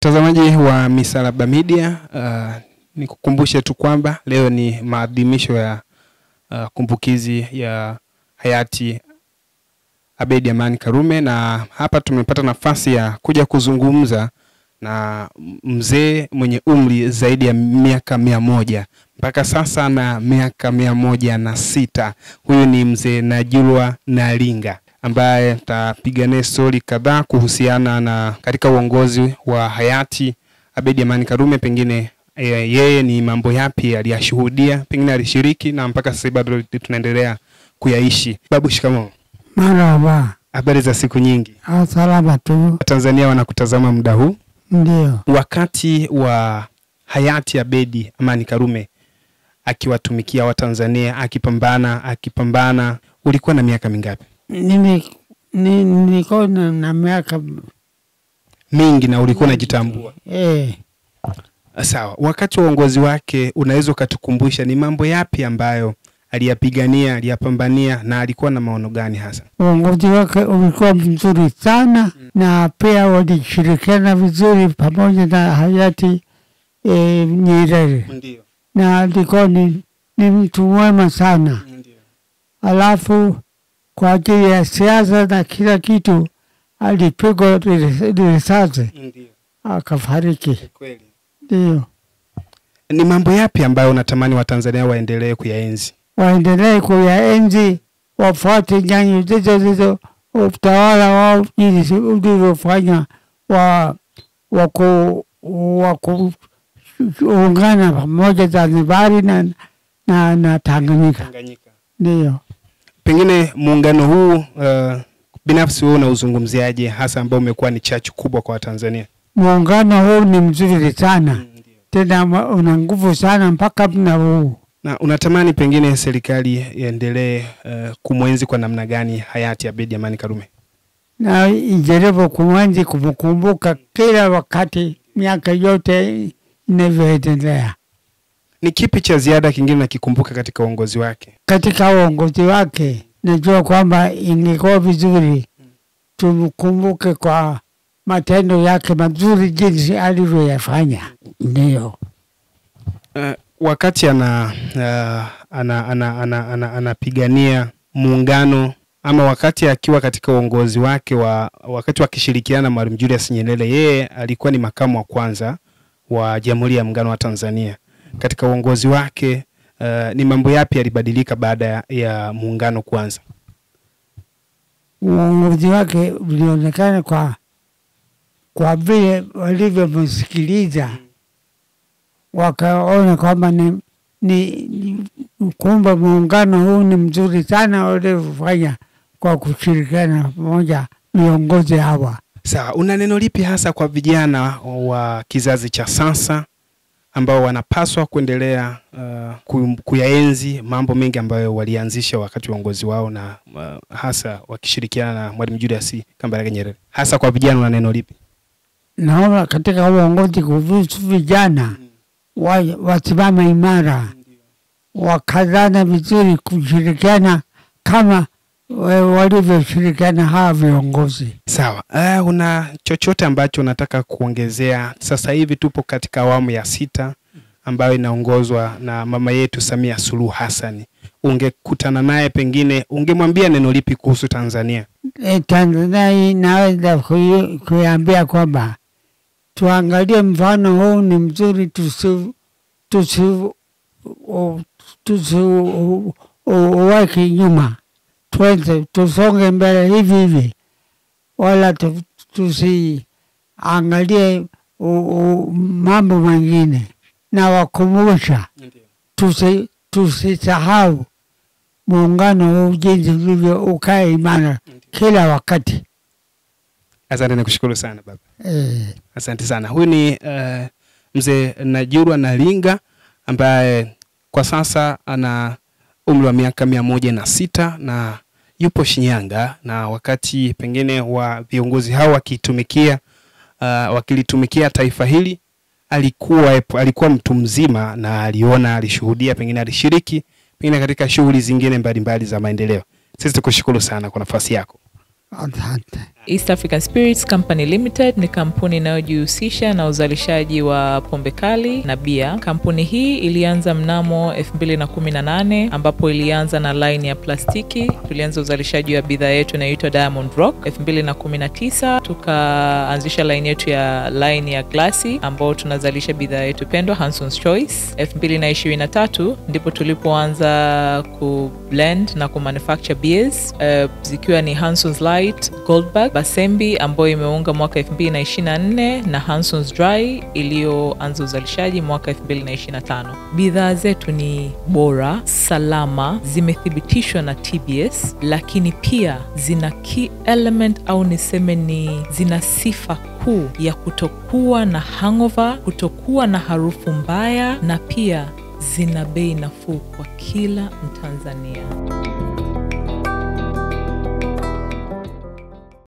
Mtazamaji wa Misalaba Media, nikukumbushe tu kwamba leo ni maadhimisho ya kumbukizi ya hayati Abeid Amani Karume, na hapa tumepata nafasi ya kuja kuzungumza na mzee mwenye umri zaidi ya miaka 100 mpaka sasa na miaka 106. Huyu ni mzee Najirwa Nalinga ambaye tapigania story kadhaa kuhusiana na katika uongozi wa hayati Abeid Amani Karume. Pengine yeye ni mambo yapi aliyashuhudia, pengine alishiriki na mpaka sasa bado tunaendelea kuyaishi. Babu, shikamoo. Marhaba. Habari za siku nyingi? Salama tu. Tanzania wanakutazama muda huu. Ndio. Wakati wa hayati Abeid Amani Karume akiwatumikia wa Tanzania, akipambana, ulikuwa na miaka mingapi? Nilikuwa na miaka mingi na ulikuwa unajitambua. Sawa. Wakati wa uongozi wake unaweza kutukumbusha ni mambo yapi ambayo aliyapigania, aliyapambania na alikuwa na maono gani hasa? Uongozi wake ulikuwa mzuri sana na pia walishirikiana vizuri pamoja na hayati Nyerere. Ndio. Na alikuwa ni mtu mwema sana. Ndio. Alafu kwa ajili ya siasa na kila kitu alipigwa risasi. Ndio. Akafariki. Kweli. Ndio. Ni mambo yapi ambayo unatamani wa Tanzania waendelee kuyaenzi? Waendelee kuyaenzi, wafuate nyanyo hizo utawala wao jinsi ulivyofanya wa kuungana pamoja Zanzibar na Tanganyika. Ndio. Pengine muungano huu binafsi wewe unauzungumziaje, hasa ambao umekuwa ni chachu kubwa kwa Tanzania? Muungano huu ni mzuri sana. Tena una nguvu sana mpaka na huu. Na unatamani pengine serikali iendelee kumwenzi kwa namna gani hayati Abeid Amani Karume? Na ijaribu kumwenzi, kumkumbuka kila wakati miaka yote inavyoendelea. Ni kipi cha ziada kingine nakikumbuka katika uongozi wake? Katika uongozi wake najua kwamba ingekuwa vizuri tumkumbuke kwa matendo yake mazuri jinsi alivyoyafanya. Ndio. Wakati anapigania muungano ama wakati akiwa katika uongozi wake wakati wakishirikiana na Mwalimu Julius Nyerere, yeye alikuwa ni makamu wa kwanza wa Jamhuri ya Muungano wa Tanzania. Katika uongozi wake ni mambo yapi yalibadilika baada ya muungano kuanza? Uongozi wake ulionekana kwa vile walivyomsikiliza, wakaona kwamba ni kumbe muungano huu ni mzuri sana walivyofanya kwa kushirikiana pamoja viongozi hawa. Sawa, una neno lipi hasa kwa vijana wa kizazi cha sasa ambao wanapaswa kuendelea kuyaenzi mambo mengi ambayo walianzisha wakati wa uongozi wao na hasa wakishirikiana na Mwalimu Julius Kambarage Nyerere? Hasa kwa vijana una neno lipi? Naona katika uongozi kuhusu vijana wasimame imara, wakazana vizuri kushirikiana kama walivyoshirikiana hawa viongozi. Sawa. Una chochote ambacho unataka kuongezea? Sasa hivi tupo katika awamu ya 6 ambayo inaongozwa na mama yetu Samia Suluhu Hassan. Ungekutana naye, pengine ungemwambia neno lipi kuhusu Tanzania? Tanzania naweza kuambia kwamba tuangalie mfano huu ni mzuri, uweke nyuma, tusonge mbele hivi wala tusiangalie mambo mengine, na wakumbusha tusisahau muungano huu jinsi ulivyo ukae imara kila wakati. Asante, nikushukuru sana baba. Asante sana. Huyu ni mzee Najirwa Nalinga ambaye kwa sasa ana umri wa miaka 106 na yupo Shinyanga, na wakati pengine wa viongozi hao wakilitumikia taifa hili alikuwa mtu mzima na alishuhudia, pengine alishiriki pengine katika shughuli zingine mbalimbali za maendeleo. Sisi tukushukuru sana kwa nafasi yako. Asante. East African Spirits Company Limited ni kampuni inayojihusisha na uzalishaji wa pombe kali na bia. Kampuni hii ilianza mnamo 2018 ambapo ilianza na line ya plastiki. Tulianza uzalishaji wa bidhaa yetu inayoitwa Diamond Rock. 2019 tukaanzisha line yetu ya line ya glasi ambao tunazalisha bidhaa yetu pendwa Hanson's Choice. 2023 ndipo tulipoanza ku blend na ku manufacture beers zikiwa ni Hanson's Light, Goldberg, Basembi ambayo imeunga mwaka 2024 na Hanson's Dry iliyoanza uzalishaji mwaka 2025. Bidhaa zetu ni bora, salama, zimethibitishwa na TBS, lakini pia zina key element au niseme ni zina sifa kuu ya kutokuwa na hangover, kutokuwa na harufu mbaya, na pia zina bei nafuu kwa kila Mtanzania.